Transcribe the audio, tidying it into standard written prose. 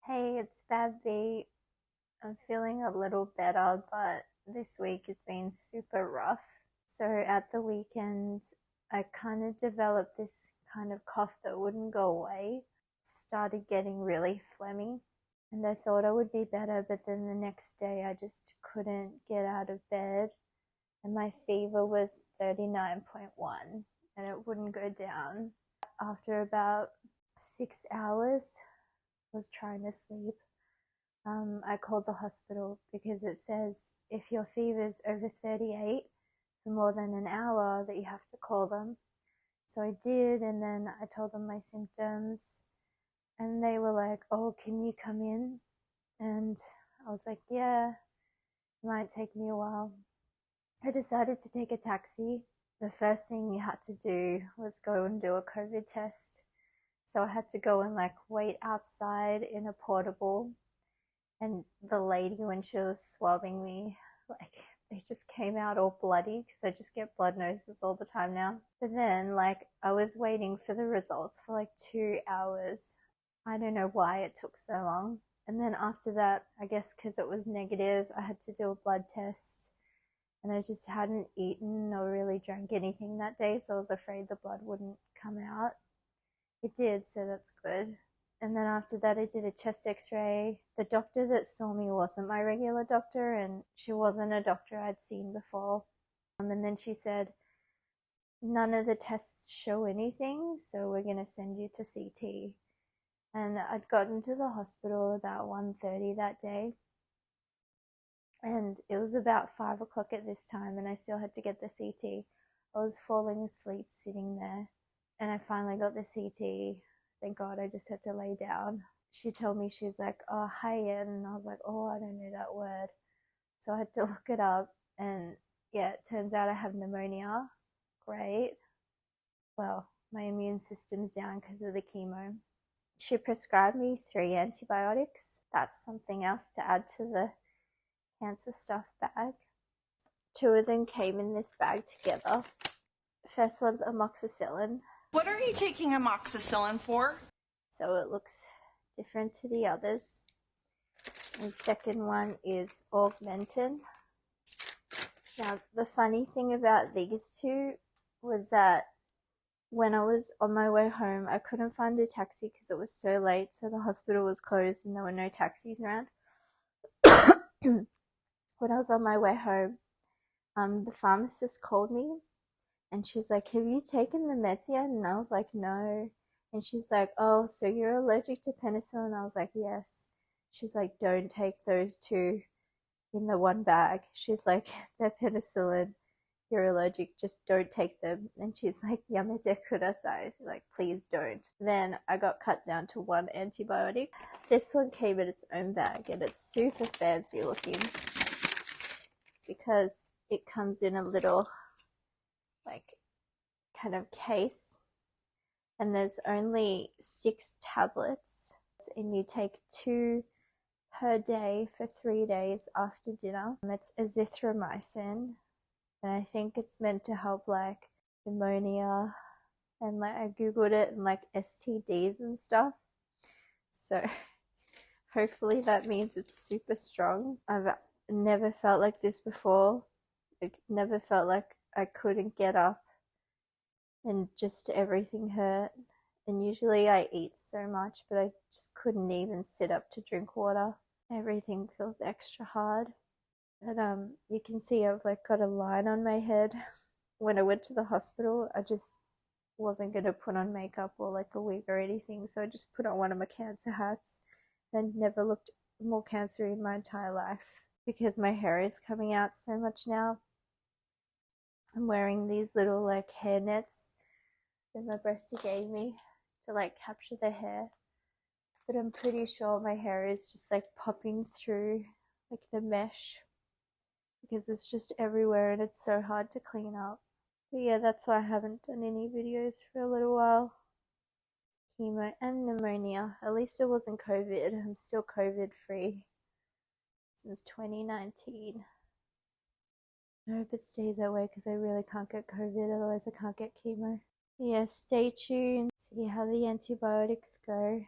Hey, it's Bad B. I'm feeling a little better, but this week it's been super rough. So at the weekend, I kind of developed this kind of cough that wouldn't go away. Started getting really phlegmy, and I thought I would be better, but then the next day I just couldn't get out of bed, and my fever was 39.1, and it wouldn't go down. After about 6 hours, I was trying to sleep. I called the hospital because it says if your fever is over 38 for more than an hour that you have to call them. So I did, and then I told them my symptoms, and they were like, "Oh, can you come in?" And I was like, "Yeah, it might take me a while." I decided to take a taxi. The first thing you had to do was go and do a COVID test. So I had to go and wait outside in a portable. And the lady, when she was swabbing me, they just came out all bloody because I just get blood noses all the time now. But then, I was waiting for the results for 2 hours. I don't know why it took so long. And then after that, I guess because it was negative, I had to do a blood test. And I just hadn't eaten or really drank anything that day, so I was afraid the blood wouldn't come out. It did, so that's good. And then after that, I did a chest x-ray. The doctor that saw me wasn't my regular doctor, and she wasn't a doctor I'd seen before. And then she said, none of the tests show anything, so we're going to send you to CT. And I'd gotten to the hospital about 1:30 that day. And it was about 5 o'clock at this time, and I still had to get the CT. I was falling asleep sitting there, and I finally got the CT. Thank God, I just had to lay down. She told me, she's like, "Oh, hygiene," and I was like, "Oh, I don't know that word." So I had to look it up, and yeah, it turns out I have pneumonia. Great. Well, my immune system's down because of the chemo. She prescribed me 3 antibiotics. That's something else to add to the cancer stuff bag. 2 of them came in this bag together. First one's amoxicillin. What are you taking amoxicillin for? So it looks different to the others. And the second one is augmentin. Now, the funny thing about these 2 was that when I was on my way home, I couldn't find a taxi because it was so late, so the hospital was closed and there were no taxis around. When I was on my way home, the pharmacist called me, and she's like, "Have you taken the meds yet?" And I was like, "No." And she's like, "Oh, so you're allergic to penicillin?" I was like, "Yes." She's like, "Don't take those 2 in the one bag." She's like, "They're penicillin. You're allergic. Just don't take them." And she's like, "Yamete kudasai." She's like, "Please don't." Then I got cut down to 1 antibiotic. This one came in its own bag, and it's super fancy looking because it comes in a little kind of case, and there's only 6 tablets, and you take 2 per day for 3 days after dinner. It's azithromycin, and I think it's meant to help pneumonia, and I googled it, and STDs and stuff, so hopefully that means it's super strong. I've never felt like this before. I never felt like I couldn't get up and just everything hurt. And usually I eat so much, but I just couldn't even sit up to drink water. Everything feels extra hard. But you can see I've got a line on my head. When I went to the hospital, I just wasn't going to put on makeup or a wig or anything, so I just put on one of my cancer hats and never looked more cancer in my entire life. Because my hair is coming out so much now, I'm wearing these little hair nets that my breastie gave me to capture the hair, but I'm pretty sure my hair is just popping through the mesh because it's just everywhere and it's so hard to clean up. But yeah, that's why I haven't done any videos for a little while. Chemo and pneumonia. At least it wasn't COVID. I'm still COVID free since 2019. I hope it stays that way because I really can't get COVID, otherwise I can't get chemo. Yeah, stay tuned, see how the antibiotics go.